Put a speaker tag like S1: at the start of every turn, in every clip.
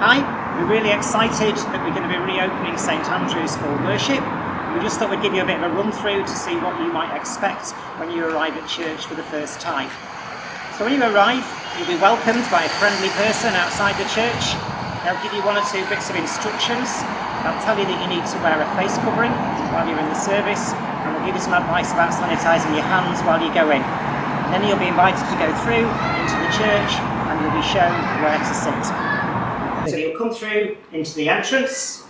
S1: Hi, we're really excited that we're going to be reopening St Andrew's for worship. We just thought we'd give you a bit of a run through to see what you might expect when you arrive at church for the first time. So when you arrive, you'll be welcomed by a friendly person outside the church. They'll give you one or two bits of instructions. They'll tell you that you need to wear a face covering while you're in the service, and they'll give you some advice about sanitising your hands while you go in. And then you'll be invited to go through into the church and you'll be shown where to sit. So you'll come through into the entrance.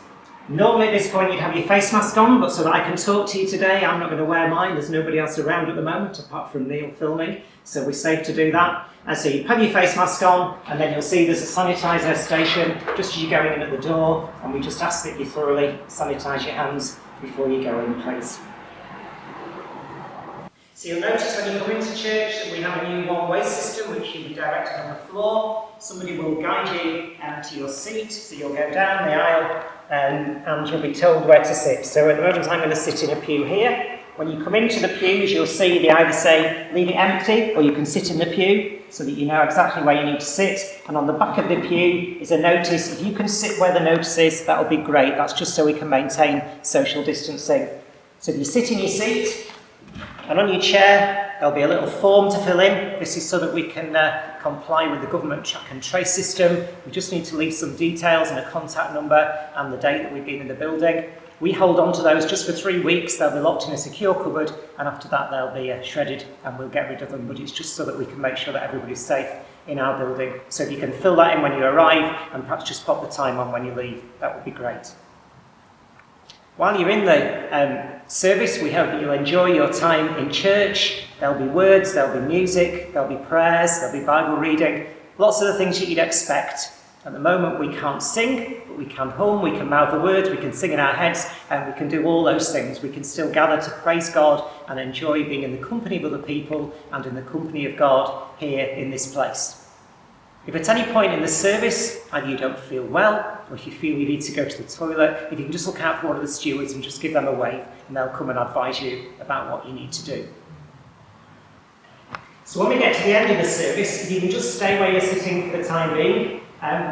S1: Normally at this point you'd have your face mask on, but so that I can talk to you today, I'm not going to wear mine. There's nobody else around at the moment apart from Neil filming, so we're safe to do that. And so you put your face mask on, and then you'll see there's a sanitiser station just as you're going in at the door, and we just ask that you thoroughly sanitise your hands before you go in, please. So you'll notice when you come into church that we have a new one-way system which you'll be directed on the floor. Somebody will guide you to your seat, so you'll go down the aisle and you'll be told where to sit. So at the moment I'm going to sit in a pew here. When you come into the pews you'll see they either say leave it empty or you can sit in the pew so that you know exactly where you need to sit. And on the back of the pew is a notice. If you can sit where the notice is, that'll be great. That's just so we can maintain social distancing. So if you sit in your seat, and on your chair, there'll be a little form to fill in. This is so that we can comply with the government track and trace system. We just need to leave some details and a contact number and the date that we've been in the building. We hold on to those just for 3 weeks. They'll be locked in a secure cupboard, and after that they'll be shredded and we'll get rid of them. But it's just so that we can make sure that everybody's safe in our building. So if you can fill that in when you arrive and perhaps just pop the time on when you leave, that would be great. While you're in the service, we hope that you'll enjoy your time in church. There'll be words, there'll be music, there'll be prayers, there'll be Bible reading, lots of the things that you'd expect. At the moment we can't sing, but we can hum, we can mouth the words, we can sing in our heads, and we can do all those things. We can still gather to praise God and enjoy being in the company of other people and in the company of God here in this place. If at any point in the service either you don't feel well or if you feel you need to go to the toilet, if you can just look out for one of the stewards and just give them a wave and they'll come and advise you about what you need to do. So when we get to the end of the service, if you can just stay where you're sitting for the time being,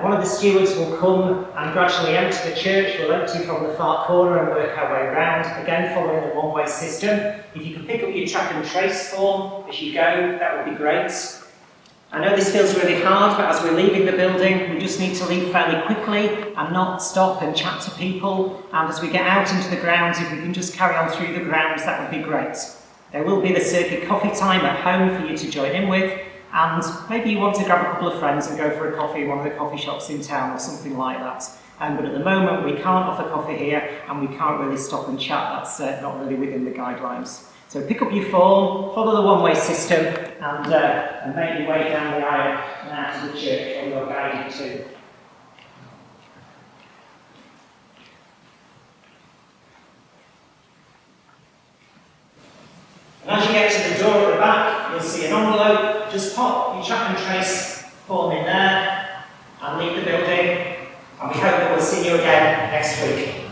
S1: one of the stewards will come and gradually empty the church. We'll empty from the far corner and work our way around, again following the one-way system. If you can pick up your track and trace form as you go, that would be great. I know this feels really hard, but as we're leaving the building, we just need to leave fairly quickly and not stop and chat to people. And as we get out into the grounds, if we can just carry on through the grounds, that would be great. There will be the circuit coffee time at home for you to join in with, and maybe you want to grab a couple of friends and go for a coffee in one of the coffee shops in town or something like that. But at the moment, we can't offer coffee here, and we can't really stop and chat. That's not really within the guidelines. So pick up your form, follow the one-way system, and make your way down the aisle and out to the church where you're guided to. And as you get to the door at the back, you'll see an envelope. Just pop your track and trace form in there and leave the building. And we hope that we'll see you again next week.